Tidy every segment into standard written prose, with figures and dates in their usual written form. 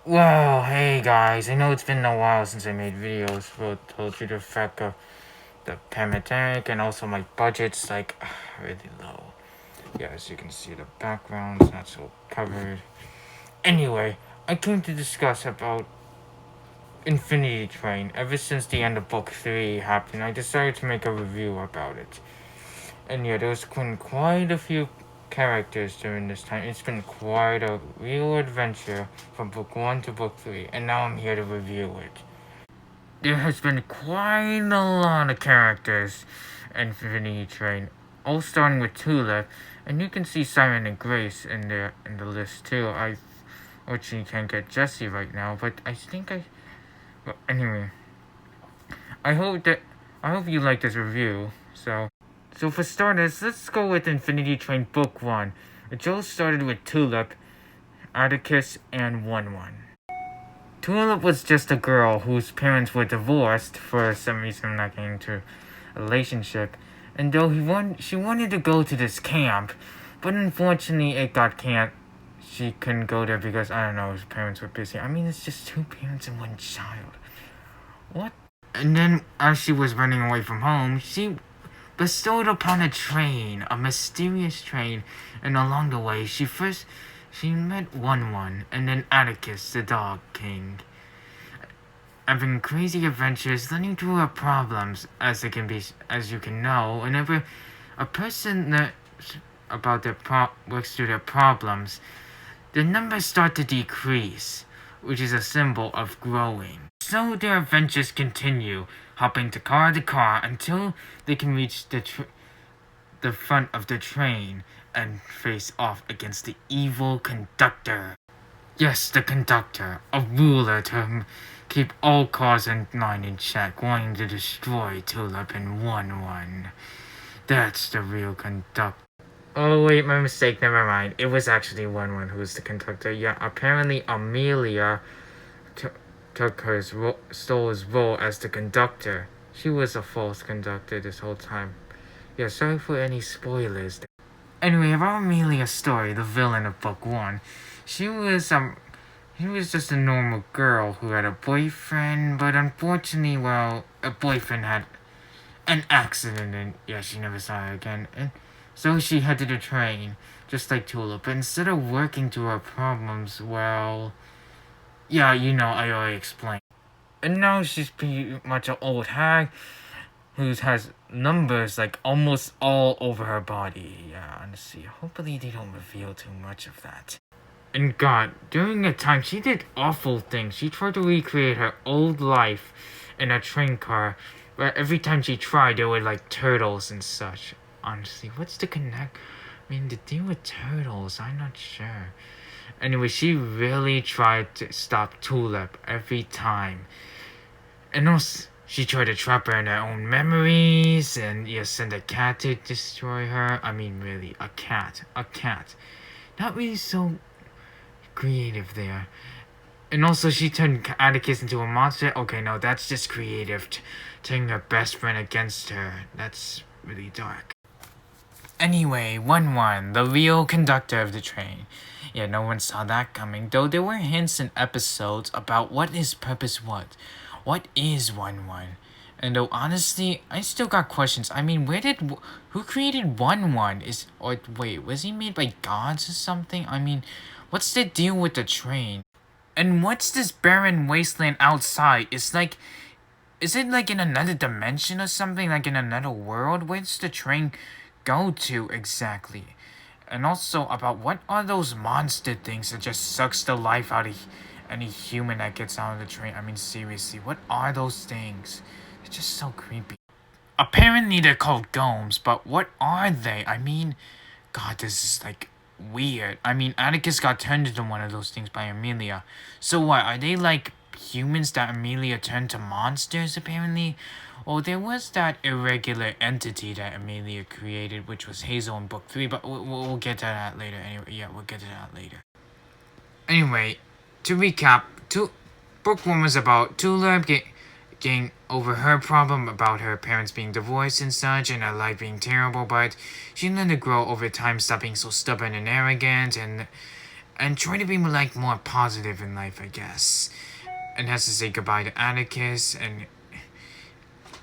Well, hey guys, I know it's been a while since I made videos, but told you the fact of the pandemic and also my budget's like really low. Yeah, as you can see, the background's not so covered. Anyway, I came to discuss about Infinity Train. Ever since the end of Book 3 happened, I decided to make a review about it. And yeah, there's been quite a few characters during this time. It's been quite a real adventure from Book 1 to Book 3, and now I'm here to review it. There has been quite a lot of characters in Infinity Train, all starting with Tulip, and you can see Simon and Grace in the list too. I unfortunately can't get Jesse right now, but I think I. Well, anyway, I hope that I hope you like this review. So for starters, let's go with Infinity Train Book 1. It all started with Tulip, Atticus, and 1-1. Tulip was just a girl whose parents were divorced for some reason, not getting into a relationship, and though she wanted to go to this camp, but unfortunately it got can't. She couldn't go there because I don't know, his parents were busy. I mean, it's just two parents and one child. What? And then, as she was running away from home, she bestowed upon a train, a mysterious train, and along the way, she met 1-1, and then Atticus, the Dog King, having crazy adventures, learning through her problems, as you can know. Whenever a person works through their problems, the numbers start to decrease, which is a symbol of growing. So their adventures continue, hopping to car until they can reach the front of the train and face off against the evil conductor. Yes, the conductor, a ruler to keep all cars and line in check, wanting to destroy Tulip and 1-1. That's the real conductor. Oh wait, my mistake, never mind. It was actually 1-1 who was the conductor. Yeah, apparently Amelia stole his role as the conductor. She was a false conductor this whole time. Yeah, sorry for any spoilers. Anyway, about Amelia's story, the villain of Book 1, she was just a normal girl who had a boyfriend, but unfortunately, well, a boyfriend had an accident and yeah, she never saw her again. And so she headed to the train, just like Tulip. But instead of working through her problems, well, yeah, you know, I already explained. And now she's pretty much an old hag who has numbers like almost all over her body. Yeah, honestly, hopefully they don't reveal too much of that. And God, during the time she did awful things. She tried to recreate her old life in a train car, where every time she tried, there were like turtles and such. Honestly, what's the connect? I mean, the deal with turtles, I'm not sure. Anyway, she really tried to stop Tulip every time. And also, she tried to trap her in her own memories and yeah, send a cat to destroy her. I mean, really, a cat. A cat. Not really so creative there. And also, she turned Atticus into a monster. Okay, no, that's just creative. Turning her best friend against her. That's really dark. Anyway, 1-1, the real conductor of the train. Yeah, no one saw that coming, though there were hints in episodes about what his purpose was. What is 1-1? And though honestly, I still got questions. I mean, who created 1-1? Wait, was he made by gods or something? I mean, what's the deal with the train? And what's this barren wasteland outside? Is it like in another dimension or something? Like in another world? Where's the train go to exactly? And also about what are those monster things that just sucks the life out of any human that gets out of the train? I mean, seriously, what are those things? They're just so creepy. Apparently they're called golems, but what are they? I mean, God, this is like weird. I mean, Atticus got turned into one of those things by Amelia. So what, are they like humans that Amelia turned to monsters apparently? Well, there was that irregular entity that Amelia created, which was Hazel in Book 3, but we'll get to that later. Anyway, yeah, we'll get to that later. Anyway, to recap, Book 1 was about Tulip getting over her problem about her parents being divorced and such, and her life being terrible, but she learned to grow over time, stop being so stubborn and arrogant, and try to be like more positive in life, I guess. And has to say goodbye to Atticus,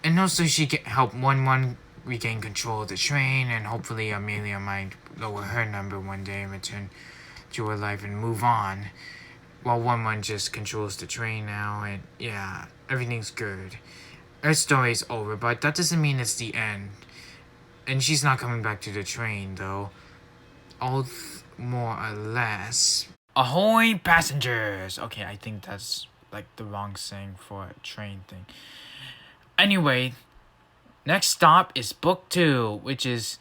and also she can help One regain control of the train, and hopefully Amelia might lower her number one day and return to her life and move on. While One just controls the train now, and yeah, everything's good. Her story's over, but that doesn't mean it's the end. And she's not coming back to the train, though. All more or less. Ahoy, passengers! Okay, I think that's like the wrong saying for a train thing. Anyway, next stop is Book 2, which is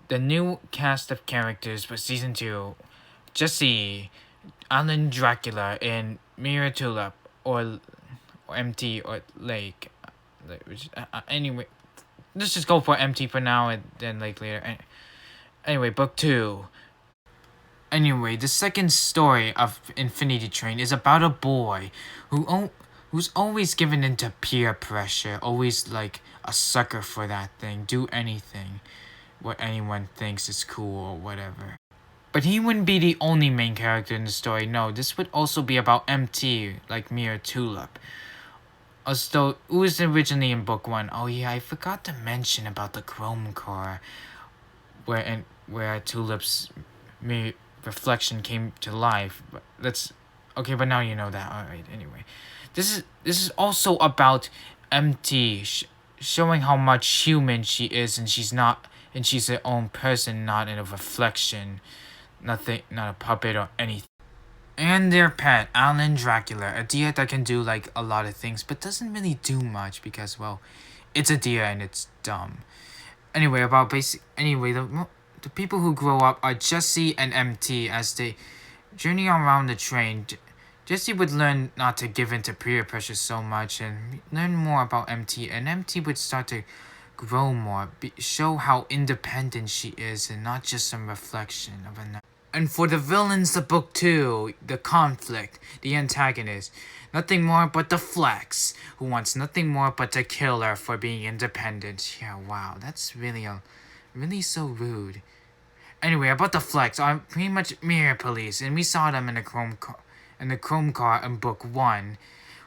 the new cast of characters for Season 2. Jesse, Alan Dracula, and Mira Tulip, or MT, or Lake. Anyway, let's just go for MT for now and then Lake later. Anyway, Book 2. Anyway, the second story of Infinity Train is about a boy who's always given into peer pressure, always like a sucker for that thing, do anything what anyone thinks is cool or whatever. But he wouldn't be the only main character in the story. No, this would also be about MT, like Mira Tulip. Although it was originally in book 1. Oh yeah, I forgot to mention about the Chrome Car, where Tulip's reflection came to life. But but now you know that. All right. Anyway, this is also about MT, showing how much human she is, and she's her own person, not in a reflection, not a puppet or anything. And their pet, Alan Dracula, a deer that can do like a lot of things, but doesn't really do much because, well, it's a deer and it's dumb. Anyway, the people who grow up are Jesse and MT as they journey around the train. Jesse would learn not to give in to peer pressure so much and learn more about MT, and MT would start to grow more, show how independent she is and not just some reflection of another. And for the villains of book 2, the conflict, the antagonist, nothing more but the Flex, who wants nothing more but to kill her for being independent. Yeah, wow, that's really so rude. Anyway, about the Flex, are pretty much mirror police, and we saw them in the Chrome Car in book 1,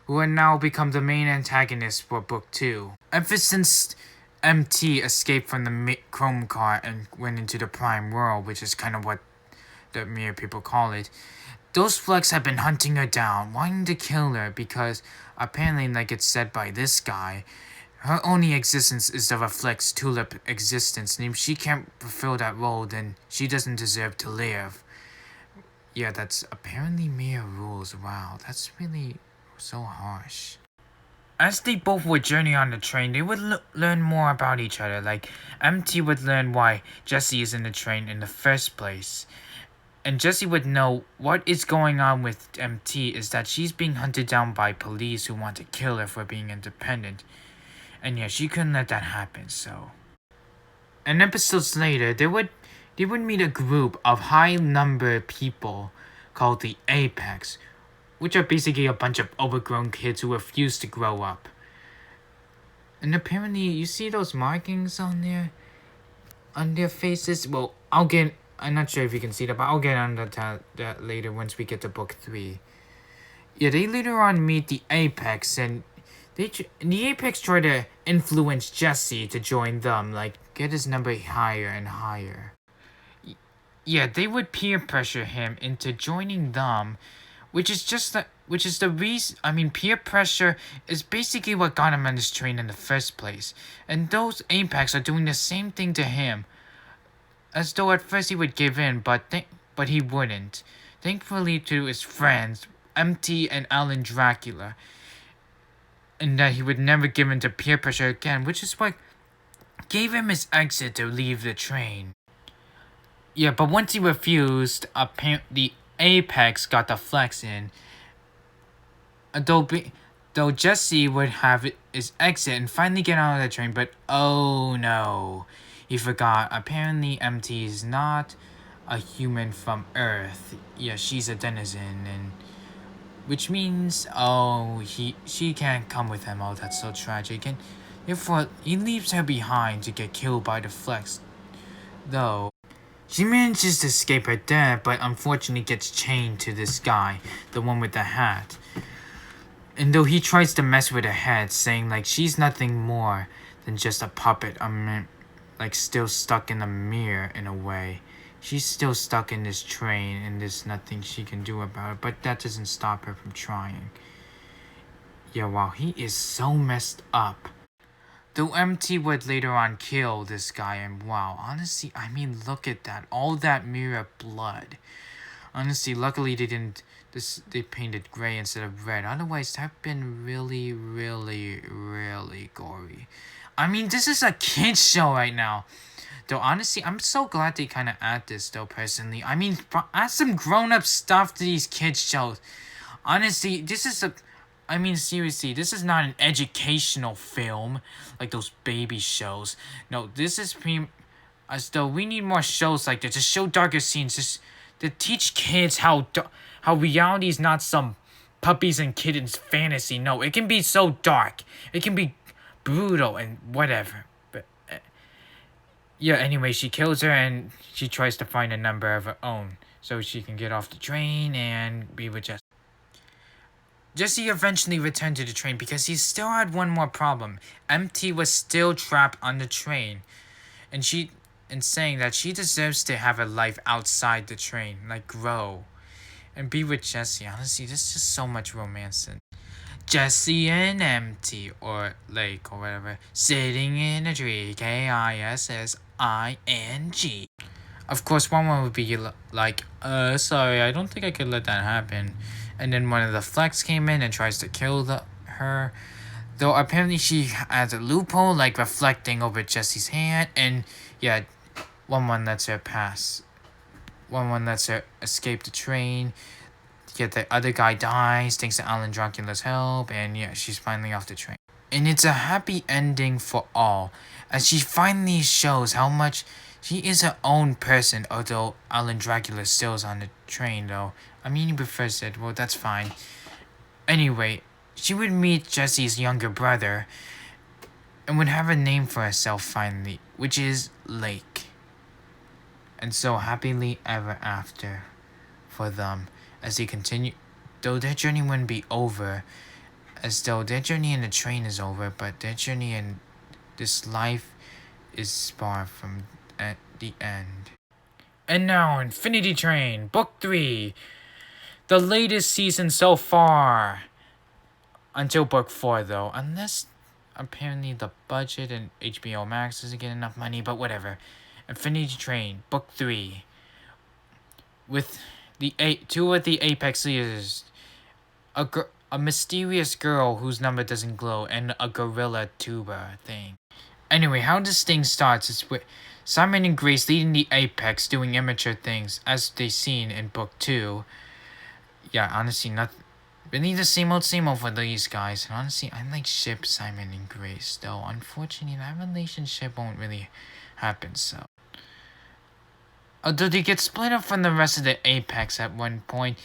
who have now become the main antagonists for book 2. Ever since MT escaped from the Chrome Car and went into the Prime World, which is kind of what the mirror people call it, those Flex have been hunting her down, wanting to kill her because apparently, like it's said by this guy, her only existence is the Reflex Tulip existence, and if she can't fulfill that role, then she doesn't deserve to live. Yeah, that's apparently Mia rules. Wow, that's really so harsh. As they both would journey on the train, they would learn more about each other. Like, MT would learn why Jesse is in the train in the first place. And Jesse would know what is going on with MT is that she's being hunted down by police who want to kill her for being independent. And yeah, she couldn't let that happen, so. And episodes later, they would meet a group of high-number people called the Apex, which are basically a bunch of overgrown kids who refuse to grow up. And apparently, you see those markings on their faces? Well, I'm not sure if you can see that, but I'll get on that later once we get to book 3. Yeah, they later on meet the Apex, and the Apex try to influence Jesse to join them, like get his number higher and higher. Yeah, they would peer pressure him into joining them, which is the reason. I mean, peer pressure is basically what got him on this train in the first place, and those Apex are doing the same thing to him. As though at first he would give in, but he wouldn't. Thankfully to his friends, MT and Alan Dracula, and that he would never give in to peer pressure again, which is what gave him his exit to leave the train. Yeah, but once he refused, the Apex got the Flex in. Though Jesse would have his exit and finally get out of the train, but oh no. He forgot. Apparently, MT is not a human from Earth. Yeah, she's a denizen, and which means she can't come with him. Oh, that's so tragic. And therefore, he leaves her behind to get killed by the Flex. Though, She manages to escape her death, but unfortunately gets chained to this guy, the one with the hat. And though he tries to mess with her head, saying like she's nothing more than just a puppet, like still stuck in a mirror in a way. She's still stuck in this train and there's nothing she can do about it, but that doesn't stop her from trying. Yeah, wow, he is so messed up. Though MT would later on kill this guy, and wow, honestly, I mean, look at that. All that mirror blood. Honestly, luckily they painted gray instead of red. Otherwise, that would been really, really, really gory. I mean, this is a kid's show right now. Though, honestly, I'm so glad they kind of add this, though, personally. I mean, add some grown-up stuff to these kids' shows. Honestly, seriously, this is not an educational film like those baby shows. No, this is as though we need more shows like this to show darker scenes, just to teach kids how reality is not some puppies and kittens fantasy. No, it can be so dark. It can be brutal and whatever. But yeah, anyway, she kills her and she tries to find a number of her own so she can get off the train and be with Jesse. Jesse eventually returned to the train because he still had one more problem. MT was still trapped on the train, and saying that she deserves to have a life outside the train, like grow, and be with Jesse. Honestly, there's just so much romance in Jesse and MT, or Lake, or whatever, sitting in a tree, KISSING. Of course, one would be like, sorry, I don't think I could let that happen. And then one of the Flex came in and tries to kill her. Though apparently she has a loophole, like reflecting over Jesse's hand. And yeah, one lets her pass. One lets her escape the train. Yet the other guy dies, thanks to Alan Dracula's help. And yeah, she's finally off the train. And it's a happy ending for all, as she finally shows how much she is her own person, although Alan Dracula still is on the train though. I mean, he prefers it, well, that's fine. Anyway, she would meet Jesse's younger brother and would have a name for herself finally, which is Lake. And so happily ever after for them as they continue, though their journey wouldn't be over, as though their journey in the train is over, but their journey in this life is far from at the end. And now, Infinity Train, Book 3. The latest season so far. Until Book 4, though. Unless, apparently, the budget and HBO Max doesn't get enough money, but whatever. Infinity Train, Book 3. With two of the Apex leaders. A mysterious girl whose number doesn't glow, and a gorilla tuba thing. Anyway, how this thing starts is with Simon and Grace leading the Apex, doing immature things, as they seen in Book 2. Yeah, honestly, nothing. Really the same old for these guys. And honestly, I like ship Simon and Grace, though unfortunately that relationship won't really happen, so. Although they get split up from the rest of the Apex at one point,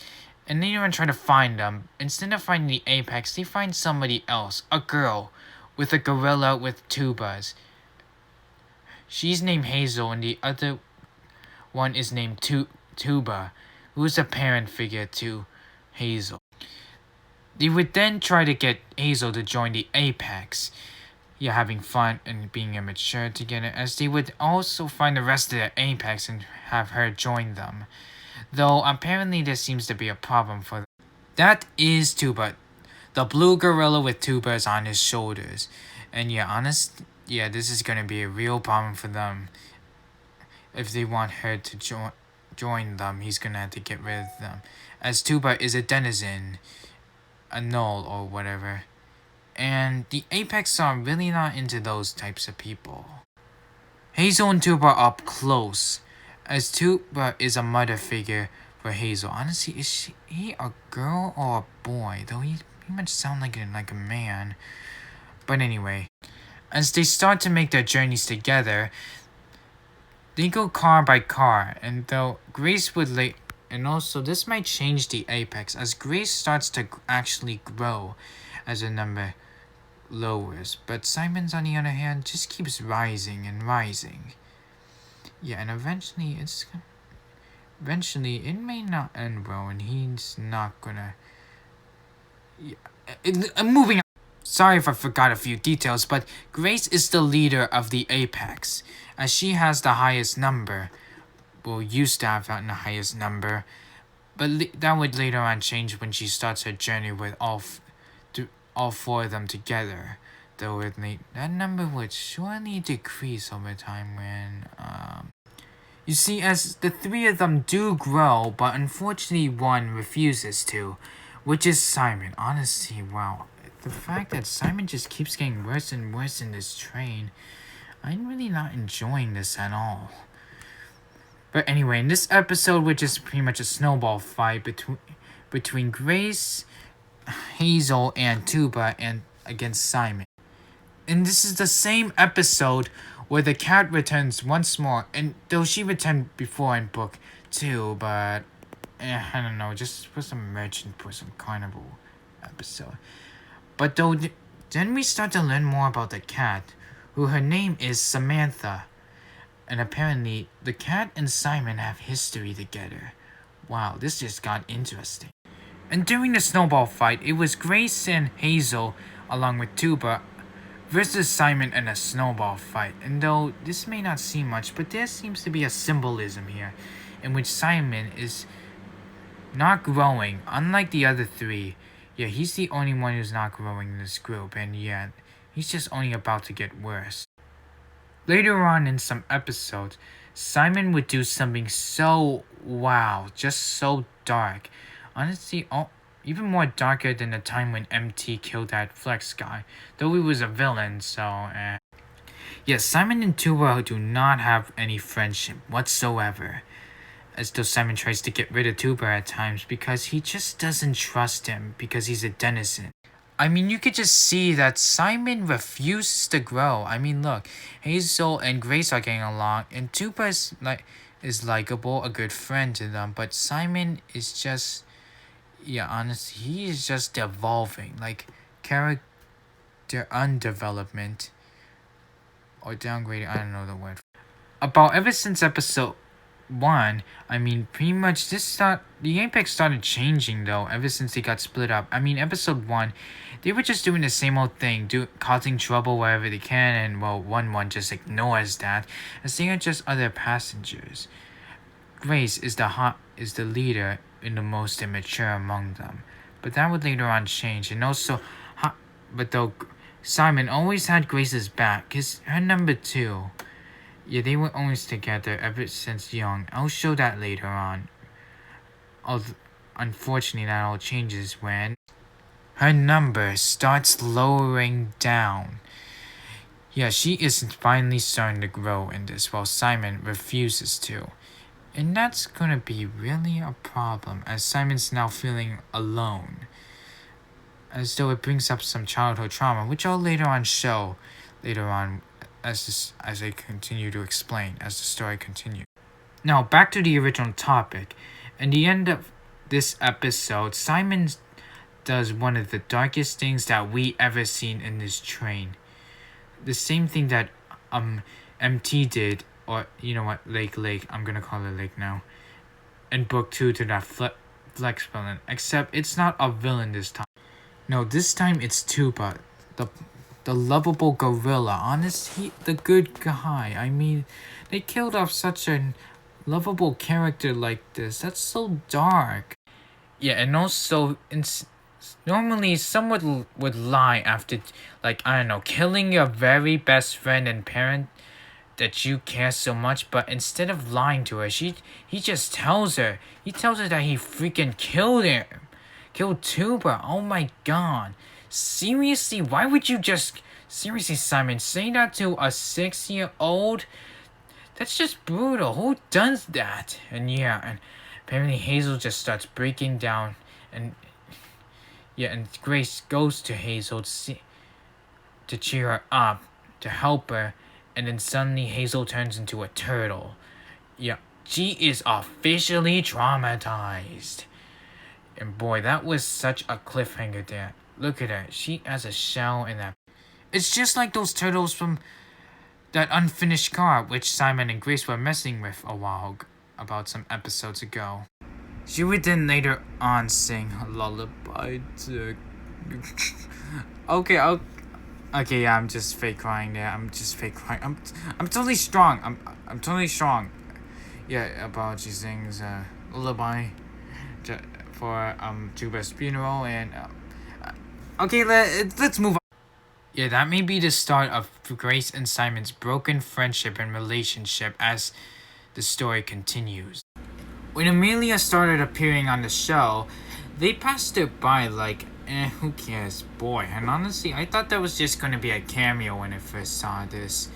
and they even try to find them. Instead of finding the Apex, they find somebody else, a girl, with a gorilla with tubas. She's named Hazel, and the other one is named Tuba, who is a parent figure to Hazel. They would then try to get Hazel to join the Apex. Yeah, having fun and being immature together, as they would also find the rest of the Apex and have her join them. Though apparently there seems to be a problem for them. That is Tuba, the blue gorilla with tubas on his shoulders. And yeah, this is gonna be a real problem for them. If they want her to join them, he's gonna have to get rid of them. As Tuba is a denizen, a null or whatever. And the Apex are really not into those types of people. Hazel and Tuba are up close, as Tuba is a mother figure for Hazel. Honestly, is he a girl or a boy? Though he might sound like a man. But anyway, as they start to make their journeys together, they go car by car, and though Grace would and also this might change the Apex, as Grace starts to actually grow as her number lowers, but Simon's on the other hand just keeps rising and rising. Yeah, and eventually it may not end well, and he's not gonna. Yeah, moving on. Sorry if I forgot a few details, but Grace is the leader of the Apex, as she has the highest number. Well, used to have gotten the highest number, but that would later on change when she starts her journey with all four of them together. Though that number would surely decrease over time when You see, as the three of them do grow, but unfortunately one refuses to, which is Simon. Honestly, wow. The fact that Simon just keeps getting worse and worse in this train, I'm really not enjoying this at all. But anyway, in this episode, which is pretty much a snowball fight between Grace, Hazel, and Tuba and against Simon. And this is the same episode where the cat returns once more, and though she returned before in book 2, but I don't know, just for some merchant for some carnival episode. But then we start to learn more about the cat, who her name is Samantha. And apparently, the cat and Simon have history together. Wow, this just got interesting. And during the snowball fight, it was Grace and Hazel, along with Tuba, versus Simon in a snowball fight. And though this may not seem much, but there seems to be a symbolism here, in which Simon is not growing, unlike the other three. Yeah, he's the only one who's not growing in this group, and yet he's just only about to get worse. Later on in some episodes, Simon would do something so wow, just so dark. Honestly, even more darker than the time when MT killed that Flex guy, though he was a villain, so Yes, Simon and Tuba do not have any friendship whatsoever. As though Simon tries to get rid of Tuba at times because he just doesn't trust him because he's a denizen. I mean, you could just see that Simon refuses to grow. I mean, look, Hazel and Grace are getting along, and Tuba is likable, a good friend to them, but Simon is just, yeah, honestly, he is just evolving, like character undevelopment or downgrading. I don't know the word. About ever since episode 1, I mean, pretty much the Apex started changing though ever since they got split up. I mean, episode 1, they were just doing the same old thing, causing trouble wherever they can, and well, 1-1 just ignores that, as they are just other passengers. Grace is the leader and the most immature among them, but that would later on change, and also, but though Simon always had Grace's back, cause her number 2. Yeah, they were always together ever since young. I'll show that later on. Unfortunately, that all changes when her number starts lowering down. Yeah, she is finally starting to grow in this, while Simon refuses to. And that's gonna be really a problem, as Simon's now feeling alone. As though it brings up some childhood trauma, which I'll later on show later on as I continue to explain, as the story continues. Now, back to the original topic. In the end of this episode, Simon does one of the darkest things that we ever seen in this train. The same thing that MT did, or you know what, Lake, I'm gonna call it Lake now, in book 2 to that Flex villain, except it's not a villain this time. No, this time it's Tuba, the lovable gorilla. Honestly, the good guy. I mean, they killed off such a lovable character like this. That's so dark. Yeah, and also, normally someone would lie after, like, I don't know, killing your very best friend and parent that you care so much, but instead of lying to her, he just tells her. He tells her that he freaking killed him. Killed Tuba. Oh my god. Seriously, why would you just... Seriously, Simon, say that to a 6-year-old? That's just brutal. Who does that? And yeah, and apparently Hazel just starts breaking down, and yeah, and Grace goes to Hazel to cheer her up, to help her, and then suddenly Hazel turns into a turtle. Yeah, she is officially traumatized. And boy, that was such a cliffhanger there. Look at her. She has a shell in that. It's just like those turtles from that unfinished car which Simon and Grace were messing with about some episodes ago. She would then later on sing a lullaby to... Okay, yeah, I'm just fake crying there. I'm totally strong. I'm totally strong. Yeah, about she sings lullaby for Tuba's funeral and okay, let's move on. Yeah, that may be the start of Grace and Simon's broken friendship and relationship as the story continues. When Amelia started appearing on the show, they passed it by like, who cares, boy. And honestly, I thought that was just gonna be a cameo when I first saw this.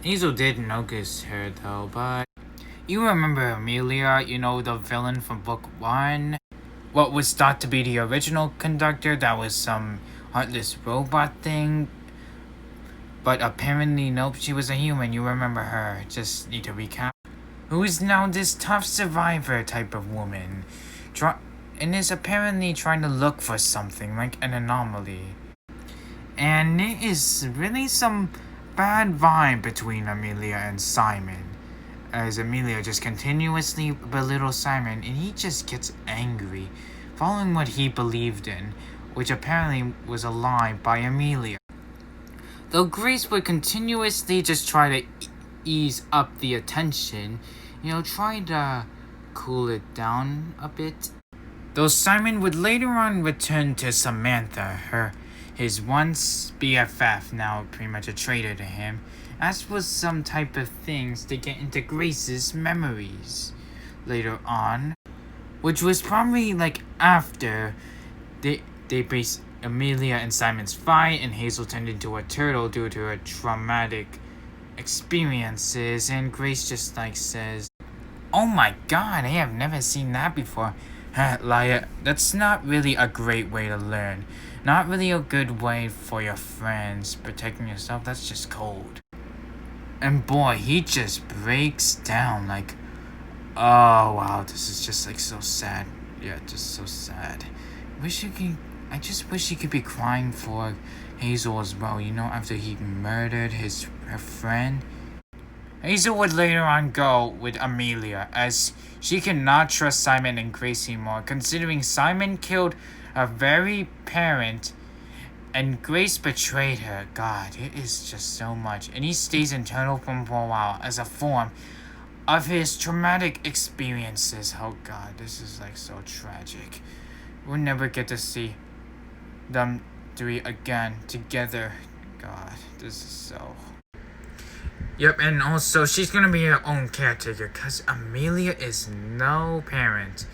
Hazel did notice her though, but... You remember Amelia, you know, the villain from book 1? What was thought to be the original conductor that was some heartless robot thing? But apparently, nope, she was a human, you remember her. Just need to recap. Who is now this tough survivor type of woman. And is apparently trying to look for something, like an anomaly. And there is really some bad vibe between Amelia and Simon. As Amelia just continuously belittles Simon and he just gets angry, following what he believed in, which apparently was a lie by Amelia. Though Grace would continuously just try to ease up the attention, try to cool it down a bit. Though Simon would later on return to Samantha, his once BFF, now pretty much a traitor to him, as was some type of things to get into Grace's memories later on, which was probably like after they based Amelia and Simon's fight and Hazel turned into a turtle due to her traumatic experiences, and Grace just like says, "Oh my god, I have never seen that before." Liar, that's not really a great way to learn. Not really a good way for your friends. Protecting yourself, that's just cold. And boy, he just breaks down like, oh wow, this is just like so sad. Yeah, just so sad. I just wish he could be crying for Hazel as well, after he murdered her friend. Hazel would later on go with Amelia, as she cannot trust Simon and Grace anymore, considering Simon killed her very parent and Grace betrayed her. God, it is just so much. And he stays in Turtle Form for a while as a form of his traumatic experiences. Oh god, this is like so tragic. We'll never get to see them three again together. God, this is so... Yep, and also she's gonna be her own caretaker because Amelia is no parent.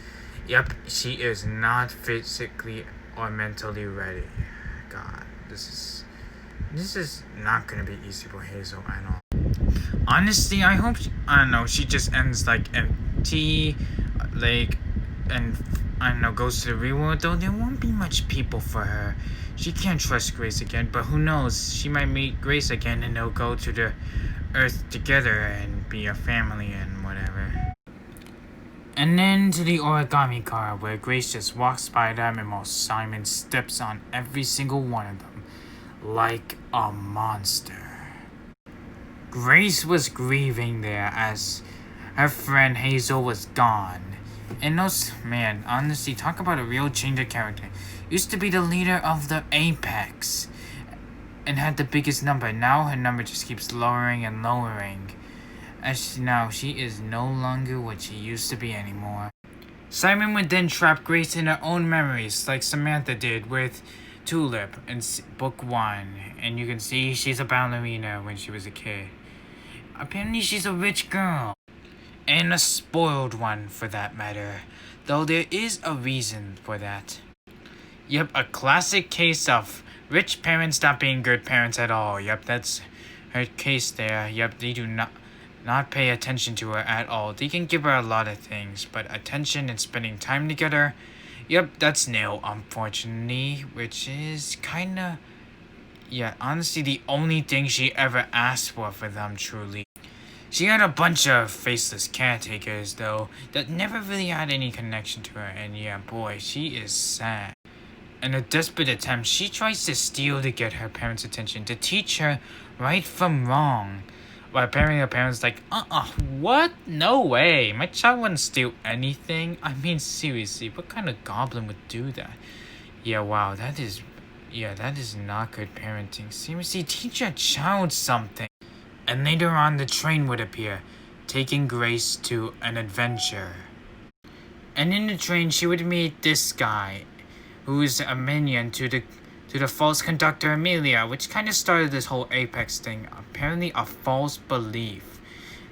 Yep, she is not physically or mentally ready. God, this is not gonna be easy for Hazel at all. Honestly, I hope she just ends like empty, like, and goes to the real world. Though there won't be much people for her. She can't trust Grace again, but who knows? She might meet Grace again and they'll go to the Earth together and be a family and whatever. And then to the origami car, where Grace just walks by them and while Simon steps on every single one of them like a monster. Grace was grieving there as her friend Hazel was gone. And man, honestly, talk about a real change of character. Used to be the leader of the Apex and had the biggest number. Now her number just keeps lowering and lowering. As now she is no longer what she used to be anymore. Simon would then trap Grace in her own memories like Samantha did with Tulip in book 1. And you can see she's a ballerina when she was a kid. Apparently she's a rich girl. And a spoiled one for that matter. Though there is a reason for that. Yep, a classic case of rich parents not being good parents at all. Yep, that's her case there. Yep, they do not pay attention to her at all. They can give her a lot of things, but attention and spending time together, yep, that's nil, unfortunately. Which is kinda... yeah, honestly, the only thing she ever asked for them, truly. She had a bunch of faceless caretakers, though, that never really had any connection to her. And yeah, boy, she is sad. In a desperate attempt, she tries to steal to get her parents' attention, to teach her right from wrong. But apparently her parents like, what? No way. My child wouldn't steal anything. I mean, seriously, what kind of goblin would do that? Yeah, wow, that is not good parenting. Seriously, teach your child something. And later on, the train would appear, taking Grace to an adventure. And in the train, she would meet this guy, who is a minion to the false conductor Amelia, which kind of started this whole Apex thing. Apparently a false belief.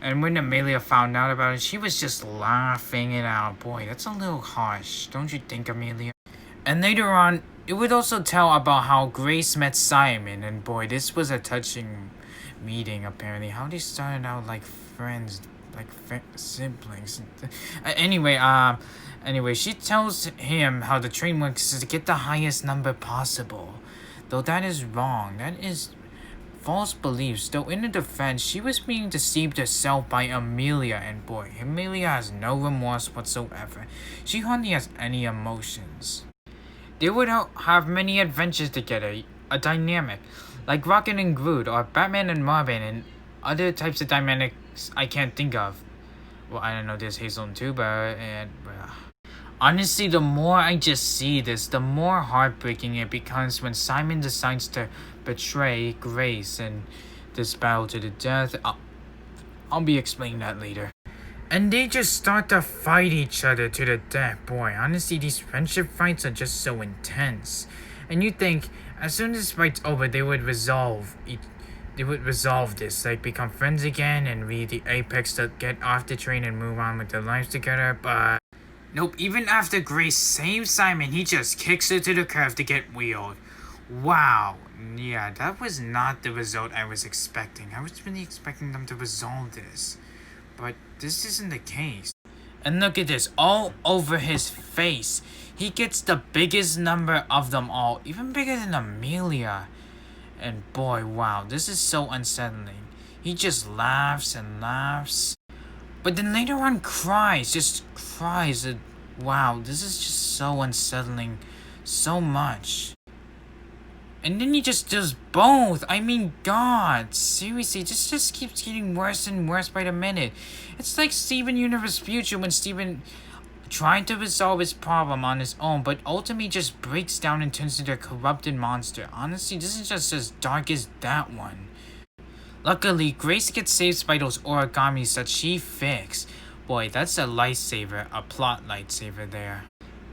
And when Amelia found out about it, she was just laughing it out. Boy, that's a little harsh, don't you think, Amelia? And later on, it would also tell about how Grace met Simon, and boy, this was a touching meeting, apparently. How they started out like friends, like siblings. Anyway, she tells him how the train works is to get the highest number possible. Though that is wrong. That is false beliefs. Though in the defense, she was being deceived herself by Amelia, and boy, Amelia has no remorse whatsoever. She hardly has any emotions. They would have many adventures together, a dynamic, like Rocket and Groot, or Batman and Marvin, and other types of dynamics I can't think of. Well, I don't know, there's Hazel and Tuba, and honestly, the more I just see this, the more heartbreaking it becomes when Simon decides to betray Grace in this battle to the death. I'll be explaining that later. And they just start to fight each other to the death. Boy, honestly, these friendship fights are just so intense. And you think, as soon as this fight's over, they would resolve this, like become friends again and read the Apex to get off the train and move on with their lives together, but nope, even after Grace saves Simon, he just kicks her to the curb to get wheeled. Wow, yeah, that was not the result I was expecting. I was really expecting them to resolve this, but this isn't the case. And look at this, all over his face. He gets the biggest number of them all, even bigger than Amelia. And boy, wow, this is so unsettling. He just laughs and laughs, but then later on cries. Wow, this is just so unsettling, so much. And then he just does both. I mean, God, seriously, this just keeps getting worse and worse by the minute. It's like Steven Universe Future when Steven tried to resolve his problem on his own, but ultimately just breaks down and turns into a corrupted monster. Honestly, this is just as dark as that one. Luckily, Grace gets saved by those origamis that she fixed. Boy, that's a lightsaver, a plot lightsaver there.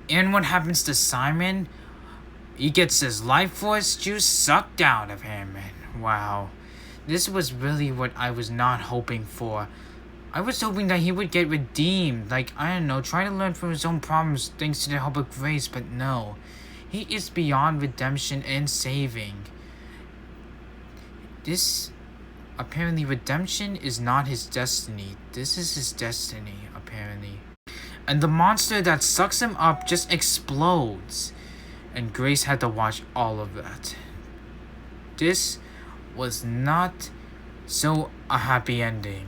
And what happens to Simon? He gets his life force juice sucked out of him, and wow. This was really what I was not hoping for. I was hoping that he would get redeemed, like, I don't know, try to learn from his own problems thanks to the help of Grace, but no. He is beyond redemption and saving. Apparently, redemption is not his destiny. This is his destiny, apparently. And the monster that sucks him up just explodes. And Grace had to watch all of that. This was not a happy ending.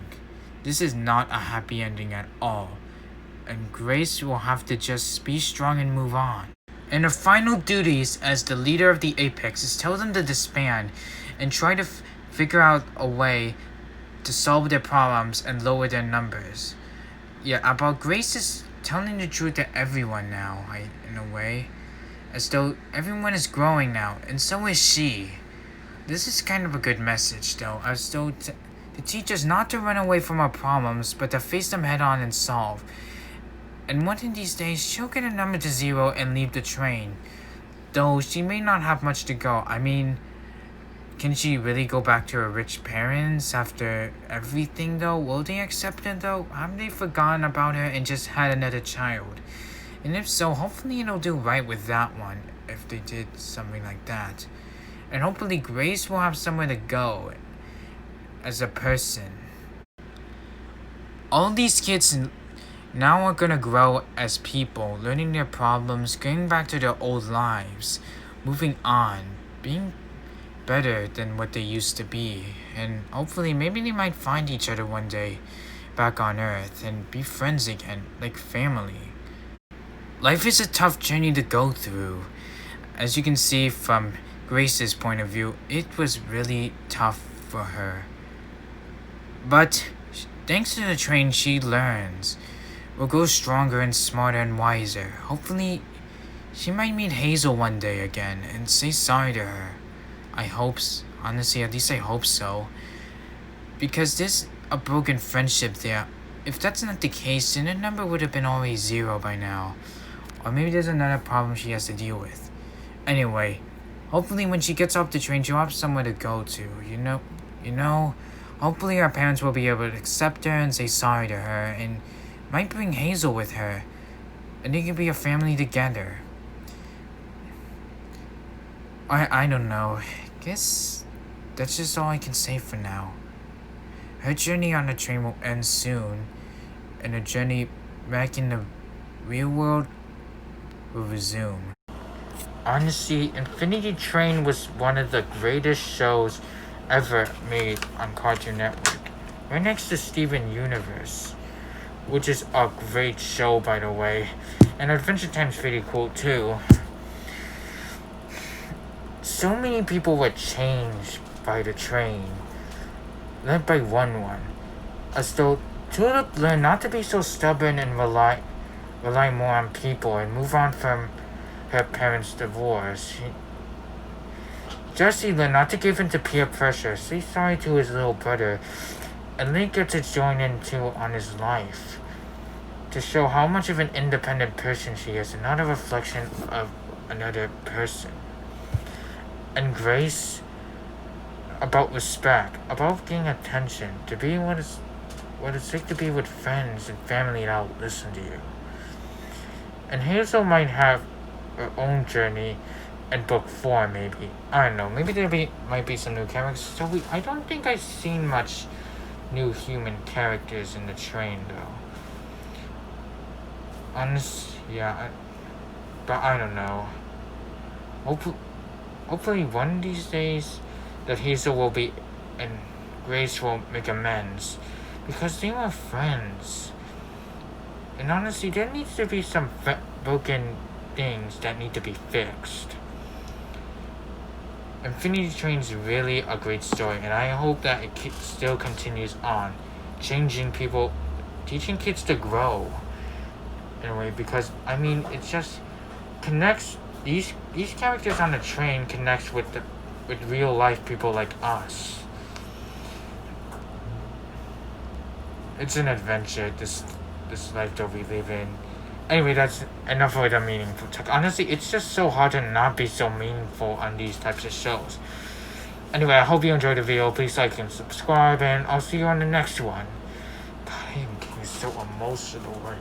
This is not a happy ending at all. And Grace will have to just be strong and move on. And her final duties as the leader of the Apex is tell them to disband and try to figure out a way to solve their problems and lower their numbers. Yeah, about Grace is telling the truth to everyone now, in a way. As though everyone is growing now, and so is she. This is kind of a good message, though, as though to teach us not to run away from our problems, but to face them head on and solve. And one of these days, she'll get a number to 0 and leave the train. Though she may not have much to go. I mean, can she really go back to her rich parents after everything, though? Will they accept her, though? Have they forgotten about her and just had another child? And if so, hopefully it'll do right with that one, if they did something like that. And hopefully Grace will have somewhere to go as a person. All these kids now are gonna grow as people, learning their problems, going back to their old lives, moving on, being better than what they used to be. And hopefully maybe they might find each other one day back on Earth and be friends again, like family. Life is a tough journey to go through, As you can see from Grace's point of view, it was really tough for her. But thanks to the train, she learns. Will grow stronger and smarter and wiser. Hopefully, she might meet Hazel one day again and say sorry to her. Honestly, at least I hope so. Because there's a broken friendship there. If that's not the case, then the number would have been already 0 by now. Or maybe there's another problem she has to deal with. Anyway, hopefully when she gets off the train, she'll have somewhere to go to, you know? Hopefully her parents will be able to accept her and say sorry to her, and might bring Hazel with her. And they can be a family together. I don't know. Guess that's just all I can say for now. Her journey on the train will end soon, and her journey back in the real world will resume. Honestly, Infinity Train was one of the greatest shows ever made on Cartoon Network. Right next to Steven Universe, which is a great show, by the way. And Adventure Time's pretty cool too. So many people were changed by the train, led by One-One, as though Tulip learned not to be so stubborn and rely more on people and move on from her parents' divorce. Jesse learned not to give in to peer pressure, say sorry to his little brother, and Link gets to join in too on his life, to show how much of an independent person she is and not a reflection of another person. And Grace, about respect, about getting attention, to be what it's like to be with friends and family that will listen to you. And Hazel might have her own journey in book 4, maybe. I don't know. Maybe might be some new characters. So I don't think I've seen much new human characters in the train, though. But I don't know. Hopefully one of these days that Hazel will be and Grace will make amends, because they were friends. And honestly, there needs to be some broken things that need to be fixed. Infinity Train's really a great story, and I hope that it still continues on, changing people, teaching kids to grow in a way, because it just connects these characters on the train connects with real life people like us. It's an adventure, this life that we live in. Anyway, that's enough of the meaningful talk. Honestly, it's just so hard to not be so meaningful on these types of shows. Anyway, I hope you enjoyed the video. Please like and subscribe, and I'll see you on the next one. God, I am getting so emotional right